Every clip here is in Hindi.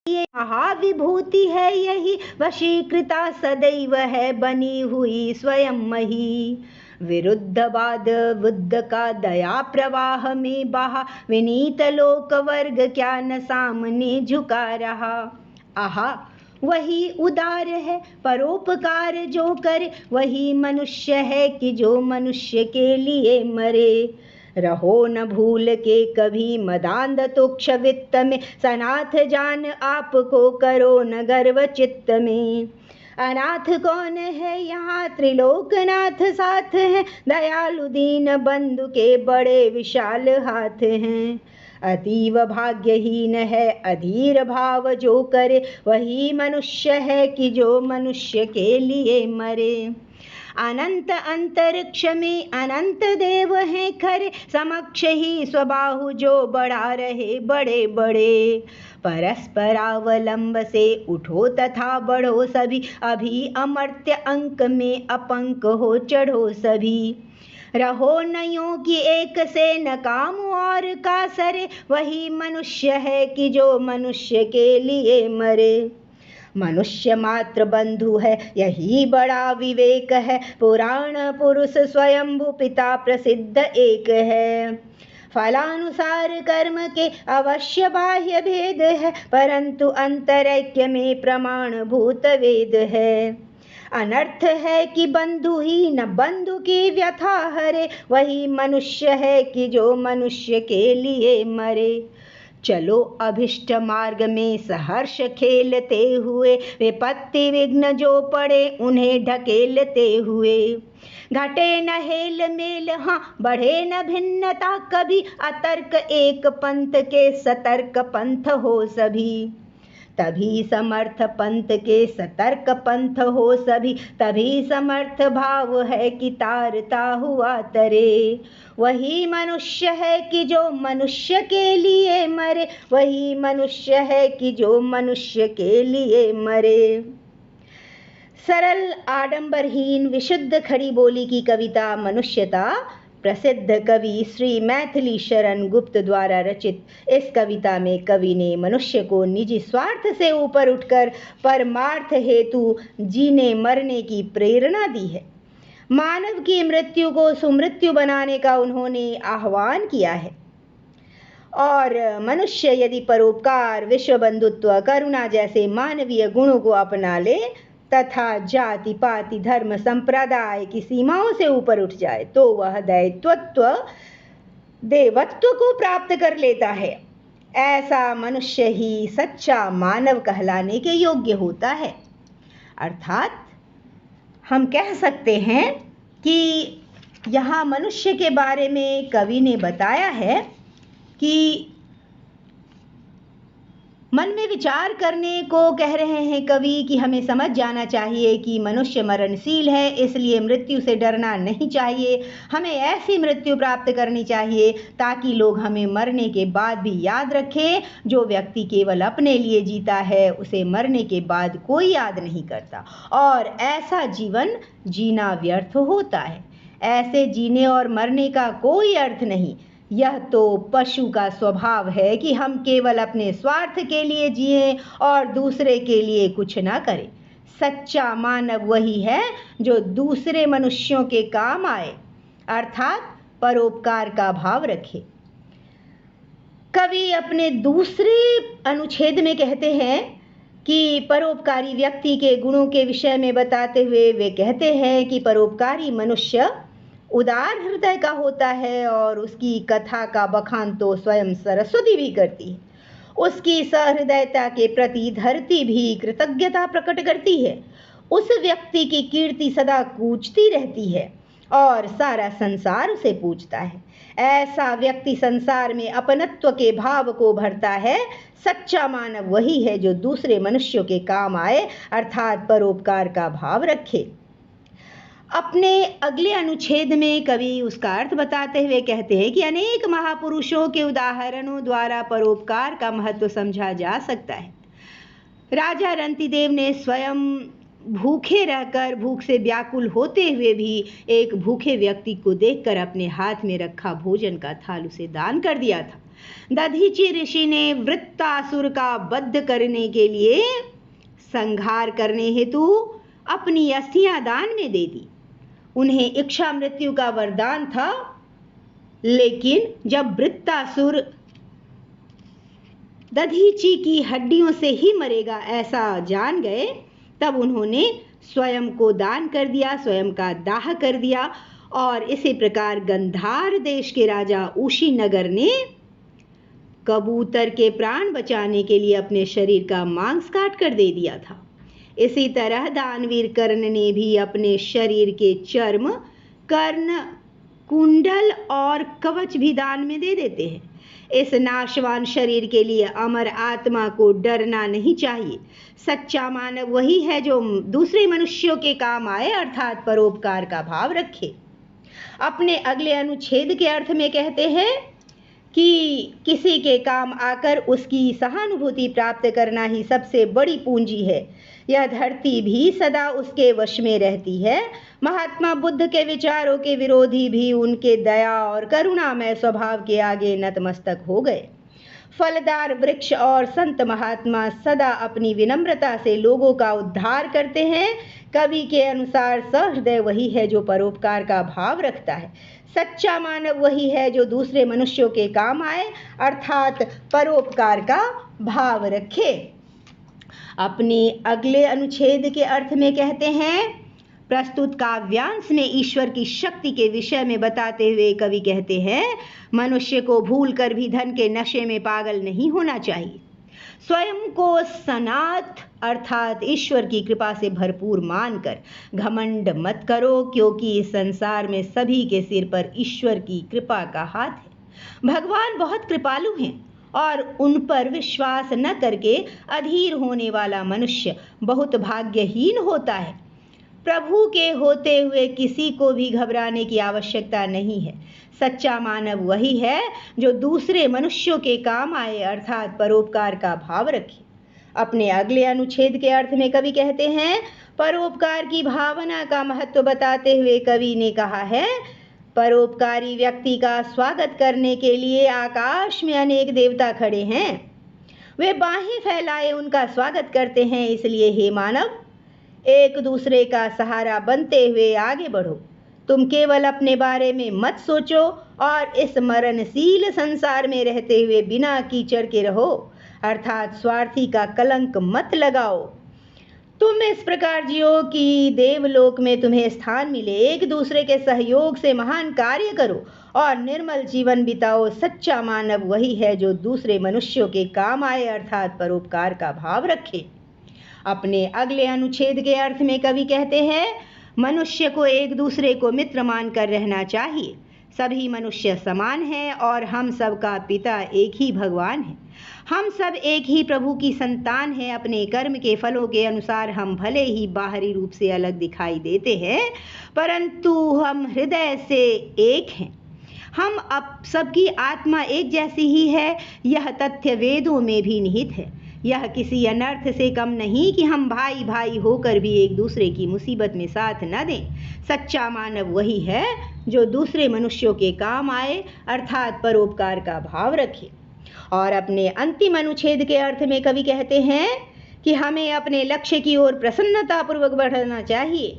महाविभूति है यही, वशीकृता सदैव है बनी हुई स्वयं मही। विरुद्धवाद बुद्ध का दया प्रवाह में बहा, विनीत लोक वर्ग क्या न सामने झुका रहा। आहा, वही उदार है परोपकार जो करे, वही मनुष्य है कि जो मनुष्य के लिए मरे। रहो न भूल के कभी मदांध तुक्ष वित्त में, सनाथ जान आपको करो न गर्व चित्त में। अनाथ कौन है यहाँ, त्रिलोकनाथ साथ हैं, दयालु दीन बंधु के बड़े विशाल हाथ हैं। अतीव भाग्यहीन है अधीर भाव जो करे, वही मनुष्य है कि जो मनुष्य के लिए मरे। अनंत अंतरिक्ष में अनंत देव हैं खरे, समक्ष ही स्वबाहु जो बढ़ा रहे बड़े बड़े। परस्परावलंब से उठो तथा बढ़ो सभी, अभी अमर्त्य अंक में अपंक हो चढ़ो सभी। रहो नयों की एक से न काम और का सरे, वही मनुष्य है कि जो मनुष्य के लिए मरे। मनुष्य मात्र बंधु है यही बड़ा विवेक है, पुराण पुरुष स्वयंभू पिता प्रसिद्ध एक है। फलानुसार कर्म के अवश्य बाह्य भेद है, परंतु अंतरैक्य में प्रमाण भूत वेद है। अनर्थ है कि बंधु ही न बंधु की व्यथा हरे, वही मनुष्य है कि जो मनुष्य के लिए मरे। चलो अभिष्ट मार्ग में सहर्ष खेलते हुए, विपत्ति विघ्न जो पड़े उन्हें ढकेलते हुए। घटे न हेल मेल हाँ, बढ़े न भिन्नता कभी, अतर्क एक पंथ के सतर्क पंथ हो सभी। तभी समर्थ पंथ के सतर्क पंथ हो सभी, तभी समर्थ भाव है कि तारता हुआ तरे। वही मनुष्य है कि जो मनुष्य के लिए मरे, वही मनुष्य है कि जो मनुष्य के लिए मरे। सरल आडंबरहीन विशुद्ध खड़ी बोली की कविता मनुष्यता प्रसिद्ध कवि श्री मैथिली शरण गुप्त द्वारा रचित इस कविता में कवि ने मनुष्य को निजी स्वार्थ से ऊपर उठकर परमार्थ हेतु जीने मरने की प्रेरणा दी है। मानव की मृत्यु को सुमृत्यु बनाने का उन्होंने आह्वान किया है। और मनुष्य यदि परोपकार, विश्व बंधुत्व, करुणा जैसे मानवीय गुणों को अपना ले तथा जाति पाति धर्म संप्रदाय की सीमाओं से ऊपर उठ जाए, तो वह दैवत्व देवत्व को प्राप्त कर लेता है। ऐसा मनुष्य ही सच्चा मानव कहलाने के योग्य होता है। अर्थात हम कह सकते हैं कि यहाँ मनुष्य के बारे में कवि ने बताया है कि मन में विचार करने को कह रहे हैं कवि कि हमें समझ जाना चाहिए कि मनुष्य मरणशील है, इसलिए मृत्यु से डरना नहीं चाहिए। हमें ऐसी मृत्यु प्राप्त करनी चाहिए ताकि लोग हमें मरने के बाद भी याद रखें। जो व्यक्ति केवल अपने लिए जीता है उसे मरने के बाद कोई याद नहीं करता, और ऐसा जीवन जीना व्यर्थ होता है। ऐसे जीने और मरने का कोई अर्थ नहीं। यह तो पशु का स्वभाव है कि हम केवल अपने स्वार्थ के लिए जिएं और दूसरे के लिए कुछ ना करें। सच्चा मानव वही है जो दूसरे मनुष्यों के काम आए, अर्थात परोपकार का भाव रखे। कवि अपने दूसरे अनुच्छेद में कहते हैं कि परोपकारी व्यक्ति के गुणों के विषय में बताते हुए वे कहते हैं कि परोपकारी मनुष्य उदार हृदय का होता है, और उसकी कथा का बखान तो स्वयं सरस्वती भी करती है। उसकी सहृदयता के प्रति धरती भी कृतज्ञता प्रकट करती है। उस व्यक्ति की कीर्ति सदा गूंजती रहती है और सारा संसार उसे पूजता है। ऐसा व्यक्ति संसार में अपनत्व के भाव को भरता है। सच्चा मानव वही है जो दूसरे मनुष्यों के काम आए, अर्थात परोपकार का भाव रखे। अपने अगले अनुच्छेद में कवि उसका अर्थ बताते हुए कहते हैं कि अनेक महापुरुषों के उदाहरणों द्वारा परोपकार का महत्व समझा जा सकता है। राजा रंतिदेव ने स्वयं भूखे रहकर भूख से व्याकुल होते हुए भी एक भूखे व्यक्ति को देखकर अपने हाथ में रखा भोजन का थाल उसे दान कर दिया था। दधीचि ऋषि ने वृत्तासुर का वध करने के लिए संहार करने हेतु अपनी अस्थियां दान में दे दी। उन्हें इच्छा मृत्यु का वरदान था, लेकिन जब वृत्तासुर दधीचि की हड्डियों से ही मरेगा ऐसा जान गए, तब उन्होंने स्वयं को दान कर दिया, स्वयं का दाह कर दिया। और इसी प्रकार गंधार देश के राजा उशीनगर ने कबूतर के प्राण बचाने के लिए अपने शरीर का मांस काट कर दे दिया था। इसी तरह दानवीर कर्ण ने भी अपने शरीर के चर्म, कर्ण, कुंडल और कवच भी दान में दे देते हैं। इस नाशवान शरीर के लिए अमर आत्मा को डरना नहीं चाहिए। सच्चा मानव वही है जो दूसरे मनुष्यों के काम आए, अर्थात परोपकार का भाव रखे। अपने अगले अनुच्छेद के अर्थ में कहते हैं कि किसी के काम आकर उसकी सहानुभूति प्राप्त करना ही सबसे बड़ी पूंजी है। यह धरती भी सदा उसके वश में रहती है। महात्मा बुद्ध के विचारों के विरोधी भी उनके दया और करुणामय स्वभाव के आगे नतमस्तक हो गए। फलदार वृक्ष और संत महात्मा सदा अपनी विनम्रता से लोगों का उद्धार करते हैं। कवि के अनुसार सहृदय वही है जो परोपकार का भाव रखता है। सच्चा मानव वही है जो दूसरे मनुष्यों के काम आए, अर्थात परोपकार का भाव रखे। अपने अगले अनुच्छेद के अर्थ में कहते हैं, प्रस्तुत काव्यांश में ईश्वर की शक्ति के विषय में बताते हुए कवि कहते हैं, मनुष्य को भूलकर भी धन के नशे में पागल नहीं होना चाहिए। स्वयं को सनाथ अर्थात ईश्वर की कृपा से भरपूर मानकर घमंड मत करो, क्योंकि इस संसार में सभी के सिर पर ईश्वर की कृपा का हाथ है। भगवान बहुत कृपालु हैं और उन पर विश्वास न करके अधीर होने वाला मनुष्य बहुत भाग्यहीन होता है। प्रभु के होते हुए किसी को भी घबराने की आवश्यकता नहीं है। सच्चा मानव वही है जो दूसरे मनुष्यों के काम आए, अर्थात परोपकार का भाव रखे। अपने अगले अनुच्छेद के अर्थ में कवि कहते हैं, परोपकार की भावना का महत्व बताते हुए कवि ने कहा है, परोपकारी व्यक्ति का स्वागत करने के लिए आकाश में अनेक देवता खड़े हैं। वे बाहें फैलाए उनका स्वागत करते हैं। इसलिए हे मानव, एक दूसरे का सहारा बनते हुए आगे बढ़ो। तुम केवल अपने बारे में मत सोचो और इस मरणशील संसार में रहते हुए बिना कीचड़ के रहो, अर्थात स्वार्थी का कलंक मत लगाओ। तुम इस प्रकार जियो कि देवलोक में तुम्हें स्थान मिले। एक दूसरे के सहयोग से महान कार्य करो और निर्मल जीवन बिताओ। सच्चा मानव वही है जो दूसरे मनुष्यों के काम आए, अर्थात परोपकार का भाव रखे। अपने अगले अनुच्छेद के अर्थ में कवि कहते हैं, मनुष्य को एक दूसरे को मित्र मानकर रहना चाहिए। सभी मनुष्य समान हैं और हम सब का पिता एक ही भगवान है। हम सब एक ही प्रभु की संतान हैं। अपने कर्म के फलों के अनुसार हम भले ही बाहरी रूप से अलग दिखाई देते हैं, परंतु हम हृदय से एक हैं। हम अब सबकी आत्मा एक जैसी ही है। यह तथ्य वेदों में भी निहित है। यह किसी अनर्थ से कम नहीं कि हम भाई भाई होकर भी एक दूसरे की मुसीबत में साथ न दें। सच्चा मानव वही है जो दूसरे मनुष्यों के काम आए, अर्थात परोपकार का भाव रखे। और अपने अंतिम अनुच्छेद के अर्थ में कवि कहते हैं कि हमें अपने लक्ष्य की ओर प्रसन्नतापूर्वक बढ़ना चाहिए।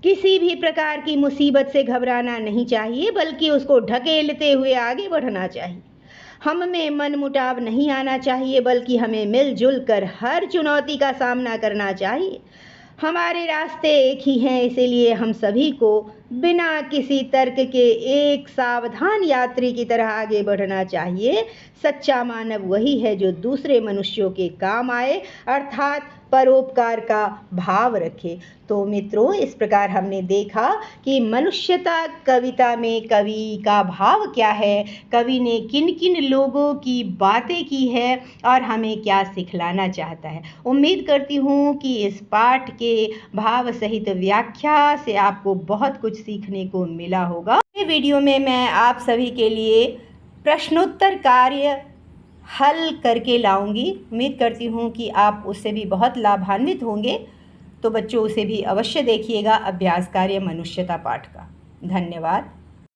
किसी भी प्रकार की मुसीबत से घबराना नहीं चाहिए, बल्कि उसको ढकेलते हुए आगे बढ़ना चाहिए। हम में मनमुटाव नहीं आना चाहिए, बल्कि हमें मिलजुल कर हर चुनौती का सामना करना चाहिए। हमारे रास्ते एक ही हैं, इसीलिए हम सभी को बिना किसी तर्क के एक सावधान यात्री की तरह आगे बढ़ना चाहिए। सच्चा मानव वही है जो दूसरे मनुष्यों के काम आए, अर्थात परोपकार का भाव रखे। तो मित्रों, इस प्रकार हमने देखा कि मनुष्यता कविता में कवि का भाव क्या है, कवि ने किन किन लोगों की बातें की है और हमें क्या सिखलाना चाहता है। उम्मीद करती हूँ कि इस पाठ के भाव सहित व्याख्या से आपको बहुत कुछ सीखने को मिला होगा। इस वीडियो में मैं आप सभी के लिए प्रश्नोत्तर कार्य हल करके लाऊंगी। उम्मीद करती हूँ कि आप उससे भी बहुत लाभान्वित होंगे। तो बच्चों, उसे भी अवश्य देखिएगा, अभ्यास कार्य मनुष्यता पाठ का। धन्यवाद।